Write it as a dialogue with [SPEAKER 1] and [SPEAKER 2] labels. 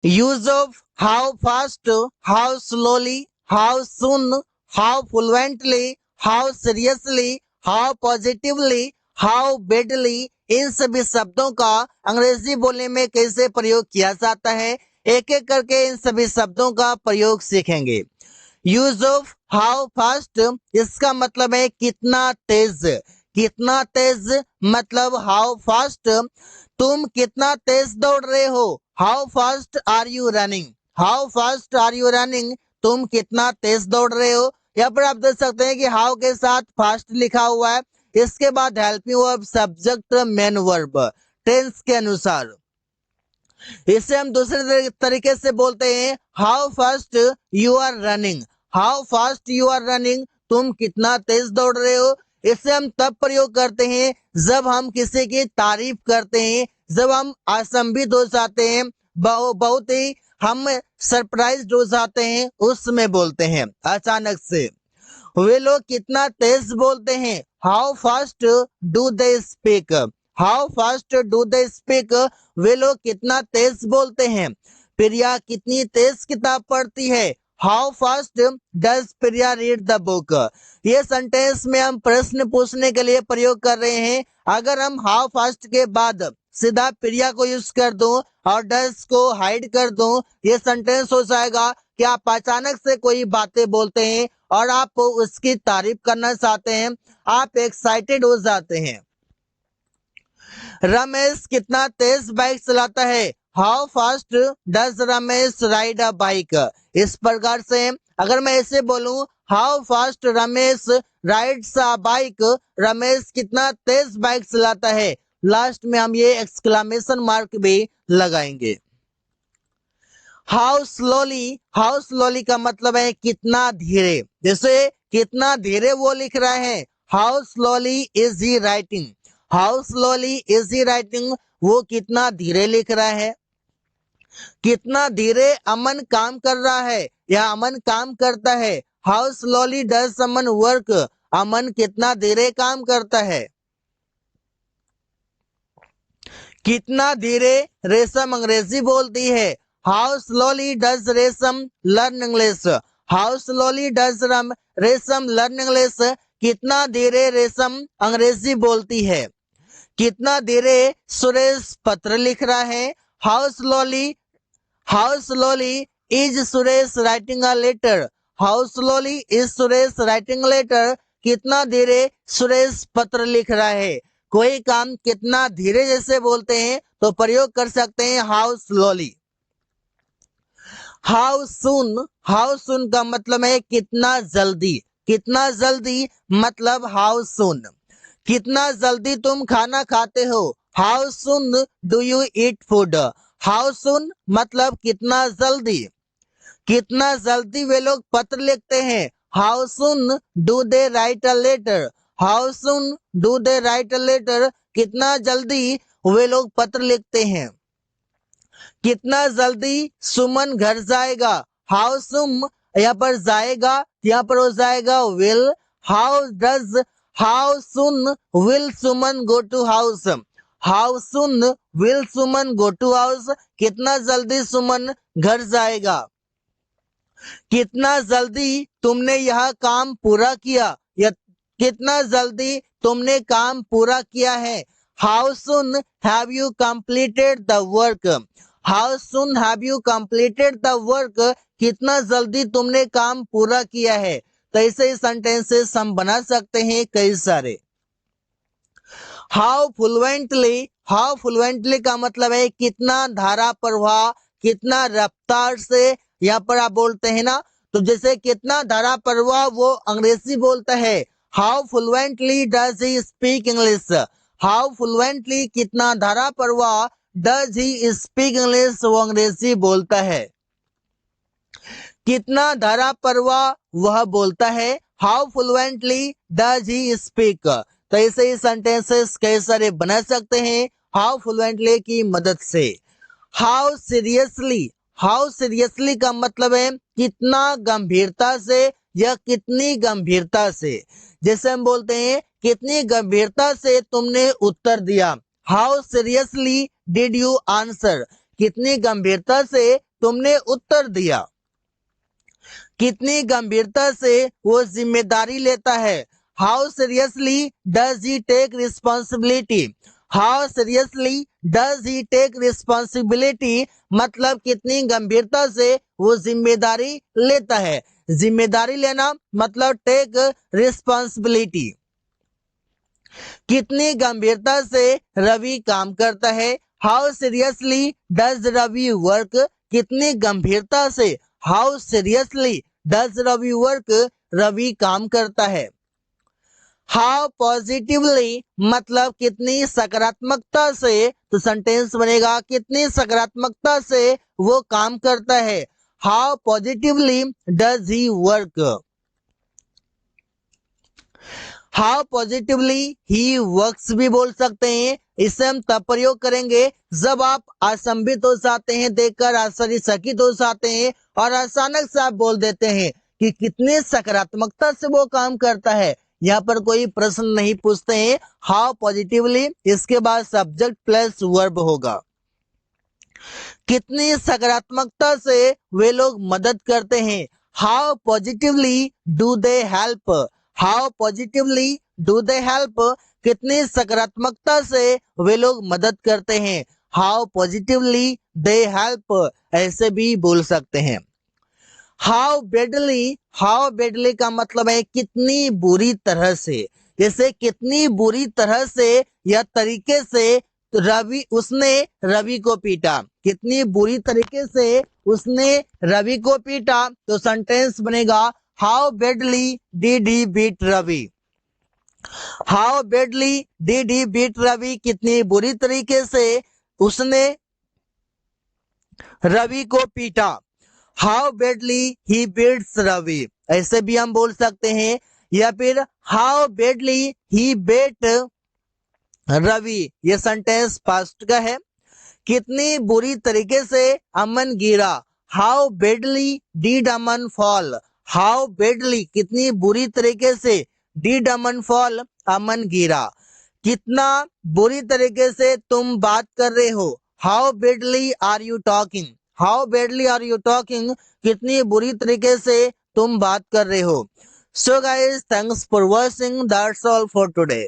[SPEAKER 1] Use of how fast, how slowly, how soon, how fluently, how seriously, how positively, how badly, इन सभी शब्दों का अंग्रेजी बोलने में कैसे प्रयोग किया जाता है, एक एक करके इन सभी शब्दों का प्रयोग सीखेंगे। यूज ऑफ हाउ फास्ट, इसका मतलब है कितना तेज। कितना तेज मतलब हाउ फास्ट, तुम कितना तेज दौड़ रहे हो। How fast are you running, how fast are you running, तुम कितना तेज दौड़ रहे हो। यहाँ पर आप देख सकते हैं कि हाउ के साथ फास्ट लिखा हुआ है, इसके बाद helping verb subject main verb tense के अनुसार। इसे हम दूसरे तरीके से बोलते हैं how fast you are running, how fast you are running, तुम कितना तेज दौड़ रहे हो। इसे हम तब प्रयोग करते हैं जब हम किसी की तारीफ करते हैं, जब हम अचंभित हो जाते हैं, बहुत ही हम सरप्राइज हो जाते हैं, उसमें बोलते हैं अचानक से। वे लोग कितना तेज बोलते हैं, how fast do they speak, how fast do they speak, वे लोग कितना तेज बोलते हैं। प्रिया कितनी तेज किताब पढ़ती है, how fast does Priya read the book. ये सेंटेंस में हम प्रश्न पूछने के लिए प्रयोग कर रहे हैं। अगर हम हाउ फास्ट के बाद सीधा प्रिया को यूज कर दूं और डज को हाइड कर दूं, ये सेंटेंस हो जाएगा कि आप अचानक से कोई बातें बोलते हैं और आप उसकी तारीफ करना चाहते हैं, आप एक्साइटेड हो जाते हैं। रमेश कितना तेज बाइक चलाता है, how fast does Ramesh ride a bike. इस प्रकार से अगर मैं ऐसे बोलूं how fast Ramesh rides a bike, Ramesh कितना तेज बाइक चलाता है, लास्ट में हम ये एक्सक्लेमेशन मार्क भी लगाएंगे। हाउ स्लोली, हाउ स्लोली का मतलब है कितना धीरे, जैसे कितना धीरे वो लिख रहा है, how slowly is he writing, how slowly is he writing, वो कितना धीरे लिख रहा है। कितना धीरे अमन काम कर रहा है या अमन काम करता है, how slowly does Aman work, Aman कितना धीरे काम करता है। कितना धीरे रेशम अंग्रेजी बोलती है, हाउ स्लोली डज रेशम learn English, how slowly does रेशम लर्न इंग्लिश, कितना धीरे रेशम अंग्रेजी बोलती है। कितना धीरे सुरेश पत्र लिख रहा है, how slowly is Suresh writing a letter, how slowly is Suresh writing letter, कितना धीरे सुरेश पत्र लिख रहा है। कोई काम कितना धीरे जैसे बोलते हैं तो प्रयोग कर सकते हैं हाउ स्लोली। हाउ सुन का मतलब है कितना जल्दी, कितना जल्दी मतलब हाउ सुन, कितना जल्दी तुम खाना खाते हो, how soon do you eat food, how soon मतलब कितना जल्दी। कितना जल्दी वे लोग पत्र लिखते हैं, how soon do they write a letter, how soon do they write a letter, कितना जल्दी वे लोग पत्र लिखते हैं। कितना जल्दी सुमन घर जाएगा, हाउ सुम, यहाँ पर जाएगा, यहाँ पर हो जाएगा will, how soon will Suman go to house, how soon will Suman go to house, कितना जल्दी सुमन घर जाएगा। कितना जल्दी तुमने यह काम पूरा किया या कितना जल्दी तुमने काम पूरा किया है, how soon have you completed the work, how soon have you completed the work, कितना जल्दी तुमने काम पूरा किया है। तो ऐसे ही सेंटेंसेस हम बना सकते हैं कई सारे। हाउ फ्लुएंटली, हाउ फ्लुएंटली का मतलब है कितना धारा प्रवाह, कितना रफ्तार से, यहाँ पर आप बोलते हैं ना, तो जैसे कितना धारा प्रवाह वो अंग्रेजी बोलता है, how fluently does he speak English, how fluently कितना धारा प्रवाह डज ही स्पीक इंग्लिश, वो अंग्रेजी बोलता है। कितना धारा प्रवाह वह बोलता है, how fluently does he speak. तो ऐसे ही सेंटेंसेस कई सारे बना सकते हैं हाउ फ्लुएंटली की मदद से। हाउ सीरियसली, हाउ सीरियसली का मतलब है कितना गंभीरता से या कितनी गंभीरता से। जैसे हम बोलते हैं कितनी गंभीरता से तुमने उत्तर दिया, how seriously did you answer, कितनी गंभीरता से तुमने उत्तर दिया। कितनी गंभीरता से वो जिम्मेदारी लेता है। How seriously does he take responsibility. How seriously does he take responsibility मतलब कितनी गंभीरता से वो जिम्मेदारी लेता है। जिम्मेदारी लेना मतलब टेक रिस्पॉन्सिबिलिटी। कितनी गंभीरता से रवि काम करता है। How seriously does Ravi work. कितनी गंभीरता से how seriously does Ravi work Ravi काम करता है। हाउ पॉजिटिवली मतलब कितनी सकारात्मकता से, तो सेंटेंस बनेगा कितनी सकारात्मकता से वो काम करता है। How positively does he work. How positively he works भी बोल सकते हैं। इसे हम तब प्रयोग करेंगे जब आप असंभित हो जाते हैं, देखकर आश्चर्यचकित हो जाते हैं और अचानक से आप बोल देते हैं कि कितनी सकारात्मकता से वो काम करता है। यहाँ पर कोई प्रश्न नहीं पूछते हैं। हाउ पॉजिटिवली, इसके बाद सब्जेक्ट प्लस वर्ब होगा। कितनी सकारात्मकता से वे लोग मदद करते हैं। How positively do they help. How positively do they help कितनी सकारात्मकता से वे लोग मदद करते हैं। हाउ पॉजिटिवली दे हेल्प ऐसे भी बोल सकते हैं। हाउ बेडली का मतलब है कितनी बुरी तरह से। जैसे कितनी बुरी तरह से या तरीके से उसने रवि को पीटा। कितनी बुरी तरीके से उसने रवि को पीटा, तो सेंटेंस बनेगा how badly did he beat Ravi. How badly did he beat Ravi कितनी बुरी तरीके से उसने रवि को पीटा। How badly he beats Ravi ऐसे भी हम बोल सकते हैं। या फिर how badly he bet Ravi, ये सेंटेंस पास्ट का है। कितनी बुरी तरीके से अमन गिरा। How badly did Aman fall. How badly कितनी बुरी तरीके से डिड अमन फॉल अमन गिरा। कितना बुरी तरीके से तुम बात कर रहे हो। How badly are you talking. How badly are you talking कितनी बुरी तरीके से तुम बात कर रहे हो। So guys, thanks for watching, that's all for today.